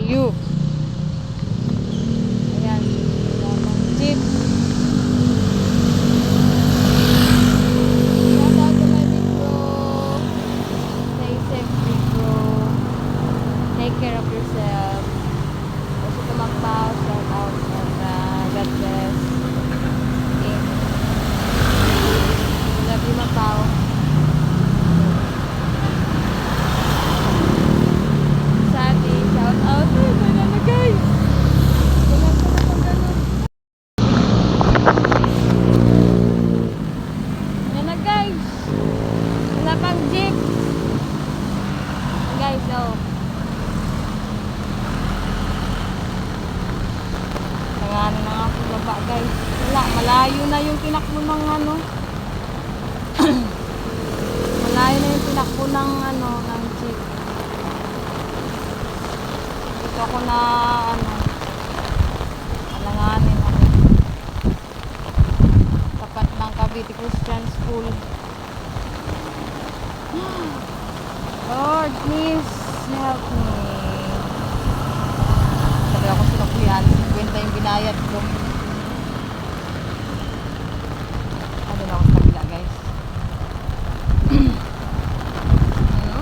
malayo. Ayan, damang jeep. Shout out to my big bro. Stay safe, big bro. Take care of yourself. Also to Macpao, shout out and God bless. Okay. Love you, Macpao. Sati, shout out. Ay, wala na guys. Wala pa na pag ganun. Ayan na guys. Wala pang jeep. Guys, oh. Tanganin na nga po baba guys. Wala, malayo na yung tinakbo ng ano. Malayo na yung tinakbo ng ano, ng jeep. Dito ako na ano, alanganin ako. Tapat ng Cavite Christian School. Lord, please help me. Sabi ako sinuklihan, 50 yung binayad ko. Ano na ako sa kabila guys. Ano?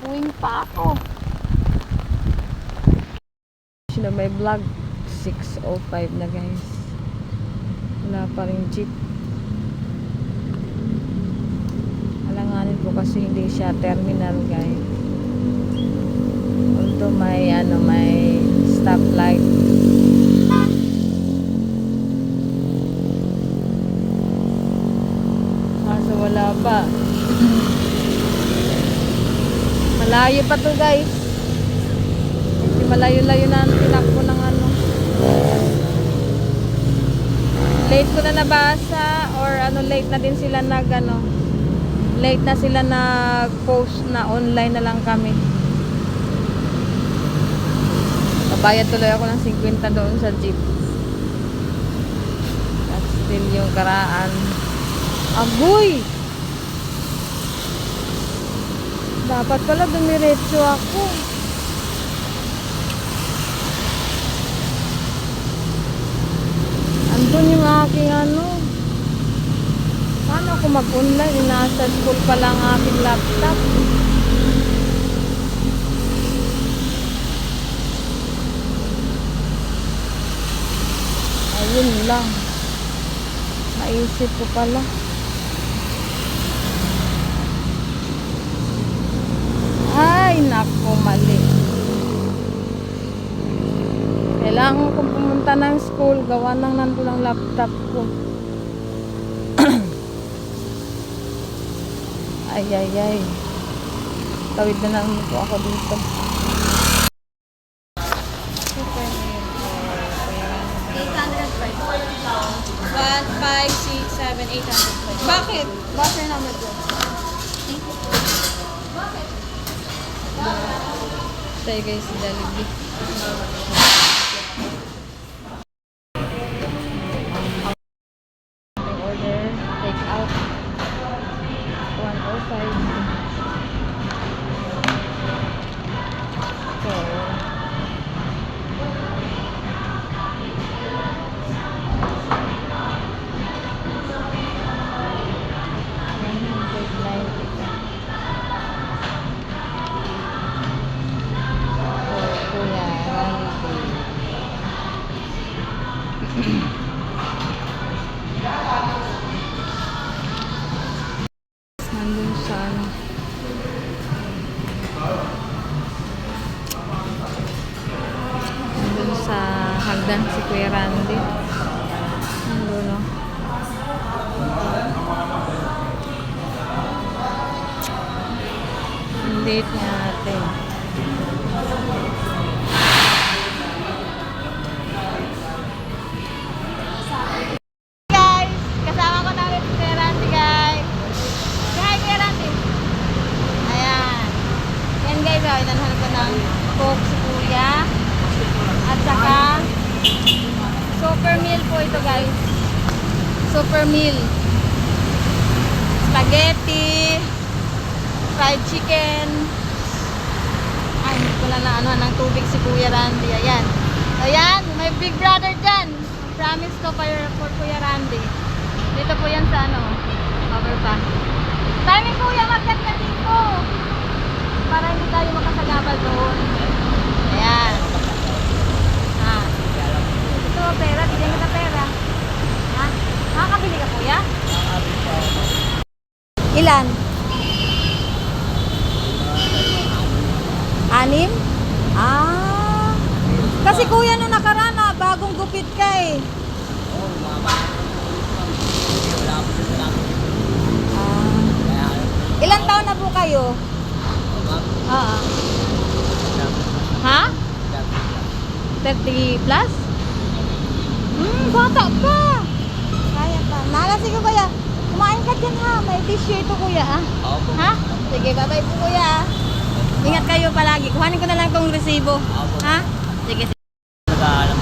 Uwing pa ako. Sino may vlog 6:05 na guys. Wala pa rin jeep. Alanganin po kasi hindi siya terminal guys. Although may ano, may stoplight. Kaso wala pa. Malayo pa to guys. Kasi malayo-layo na ang tinakbo ng ano. Late ko na nabasa or ano, late na din sila nag ano. Late na sila nag-post na online na lang kami. Babayad tuloy ako ng 50 doon sa jeep. That's still yung karaan. Agoy! Dapat pala dumiretso ako. Andun yung aking ano. Paano ako mag-online? Nasa school pa lang aking laptop. Ayun lang. Naisip ko pala. Ay, nako, mali. Kailangan kong pumunta ng school. Gawa nang nandun ang laptop ko. Ay, ay, ay. Tawid na naman po ako dito. 800. Bakit? Bakit naman doon? Tayo guys, si Jollibee. Order, take out. 105. So, nandun sa ano, nandun sa hagdan si Kuya Randy. Nandun, no? Ang date natin. Guys, kasama ko na ulit si Kuya Randy, guys. Say hi, Kuya Randy. Ayan. Yan guys, inanhan ko ng coke si Kuya. At saka Super meal po ito guys. Super meal. Spaghetti, fried chicken. Ay, hindi ko na ano ng tubig si Kuya Randy. Ayan. Ayan, may big brother dyan. Promise ko for Kuya Randy. Dito po yan sa ano, power bank. Timing Kuya, magkat ka dito. Para hindi tayo makasagabal doon. Ayan. Ah. Ito, pera. Bigyan kita pera. Ha? Makakabili ka Kuya? Ilan? 6? Ah. Kasi Kuya nung nakaraan bagong gupit ka eh. Ilan taon na po kayo? Oo. Ha? 30 plus? Bata pa. Kaya pa. Nala, sige Kuya. Kumain ka dyan ha. May tissue ito Kuya ha. Ha? Sige, bye-bye po Kuya. Ingat kayo palagi. Kuhanin ko na lang tong resibo. Ha? Sige. Nag-aalam